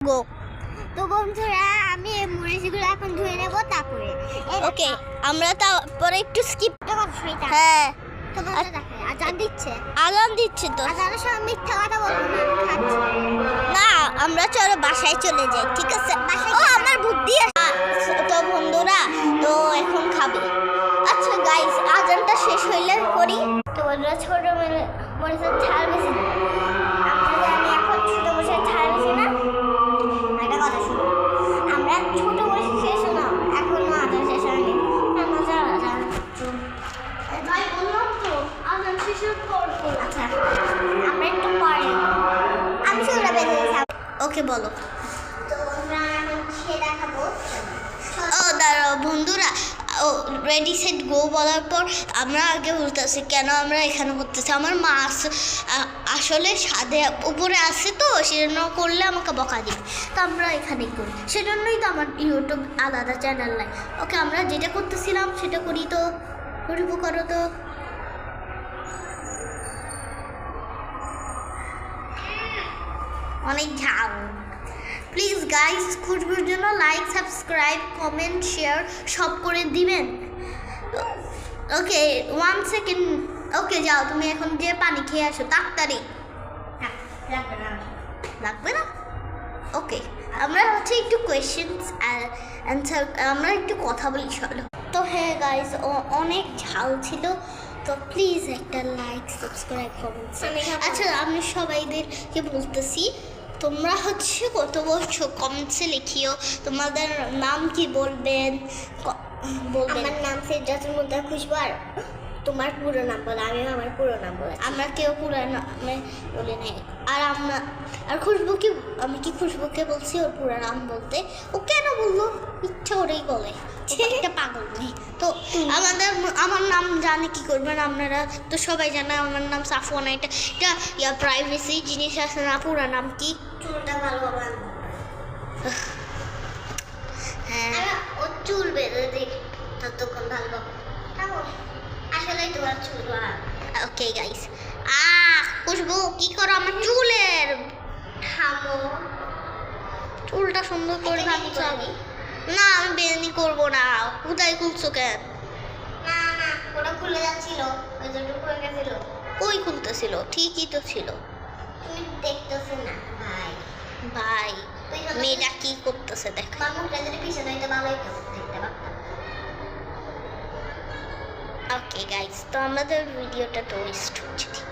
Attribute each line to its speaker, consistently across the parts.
Speaker 1: গো।
Speaker 2: তো বন্ধুরা আমি এই মরিচগুলো এখন ধুয়ে নেব, তারপরে
Speaker 1: ওকে আমরা তারপরে একটু স্কিপ।
Speaker 2: সেটা
Speaker 1: হ্যাঁ
Speaker 2: তো বন্ধুরা দেখে আজান দিচ্ছে,
Speaker 1: আজান দিচ্ছে তো।
Speaker 2: আজানের সময় মিথ্যা কথা বলবো না, খাচ্ছি।
Speaker 1: না আমরা চলো বাসায় চলে যাই, ঠিক আছে? ও আমার বুদ্ধি আছে। তো বন্ধুরা তো এখন খাবে। আচ্ছা গাইস আজানটা শেষ হইলে করি।
Speaker 2: তো বন্ধুরা ছোট মরিচের ঝাল বেশি না, আমি এখন ছোট মরিচের ঝাল বেশি না। একটা কথা শুনো, আমরা ছোট মরিচ শেষ না, এখনো আজান শেষ হয়নি। মজা আজান ভাই বললাম তো আজান শেষের পর। আচ্ছা আমরা একটু পরে, আমি চলে বেঁধে যাবো।
Speaker 1: ওকে বলো।
Speaker 2: তো আমরা এখন খেয়ে দেখাবো।
Speaker 1: ও দাঁড়াও বন্ধুরা, ও রেডি সেট গো বলার পর আমরা আগে বলতেছি কেন আমরা এখানে করতেছি। আমার মা আসলে সাদে উপরে আসে তো, সেজন্য করলে আমাকে বকা দিবে, তো আমরা এখানেই করি। সেজন্যই তো আমার ইউটিউব আলাদা চ্যানেল নাই। ওকে আমরা যেটা করতেছিলাম সেটা করি। তো খুশবু করো তো। অনেক ঝাল। প্লিজ গাইস খুশবুর জন্য লাইক, সাবস্ক্রাইব, কমেন্ট, শেয়ার সব করে দিবেন। ওকে 1 সেকেন্ড। ওকে যাও তুমি এখন যে পানি খেয়ে আসো তাড়াতাড়ি। লাগবে না? ওকে আমরা হচ্ছে একটু কোয়েশ্চেন্স অ্যান্সার, আমরা একটু কথা বলি চলো। তো হ্যাঁ গাইস অনেক ঝাল ছিল, তো প্লিজ একটা লাইক, সাবস্ক্রাইব, কমেন্ট। আচ্ছা আমি সবাইদেরকে বলতেছি তোমরা হচ্ছে কত বলছো কমেন্টসে লিখিও তোমাদের নাম কি বলবেন।
Speaker 2: আমার নাম সিদ্ধার্থের মধ্যে খুশবু, আর তোমার পুরো নাম বলো। আমি আমার পুরো নাম বলে,
Speaker 1: আমরা কেউ পুরো নামে বলি নাই। আর খুশবুকে আমি কি খুশবুকে বলছি ওর পুরো নাম বলতে? ও কেন বললো? ইচ্ছা করেই বলে, একটা পাগল নেই তো। আমার নাম জানে কি করবেন আপনারা? তো সবাই জানে আমার নাম সাফওয়ানা। এটা প্রাইভেসি জিনিস আছে না। পুরো নাম কি?
Speaker 2: চুলটা ভালোভাবে
Speaker 1: হ্যাঁ
Speaker 2: ও চুল বেঁধে দিই ততক্ষণ ভালোভাবে। আসলে তোমার চুল ভালো।
Speaker 1: ওকে গাইস খুশবু কি করো আমার চুলের?
Speaker 2: থামো,
Speaker 1: চুলটা সুন্দর করে ভাবছো। না আমি বেনি করবো না। কোথায় খুলছো কেন?
Speaker 2: না না ওটা খুলে যাচ্ছিল, ওই জন্য খুলে গেছিল।
Speaker 1: কই খুলতেছিল? ঠিকই তো ছিল।
Speaker 2: তুমি দেখতেছো না ভাই?
Speaker 1: ভাই মেয়েটা কি করতেছে দেখ।
Speaker 2: আমার মুখটা যদি পিছনে হইতে ভালোই দেখতে পারতাম।
Speaker 1: ওকে গাইস তো আমাদের ভিডিওটা তো ওয়েস্ট হচ্ছে ঠিক।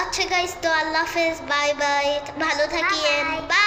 Speaker 1: আচ্ছা গাইস তো আল্লাহ হাফেজ, বাই বাই, ভালো থাকিয়েন, বাই।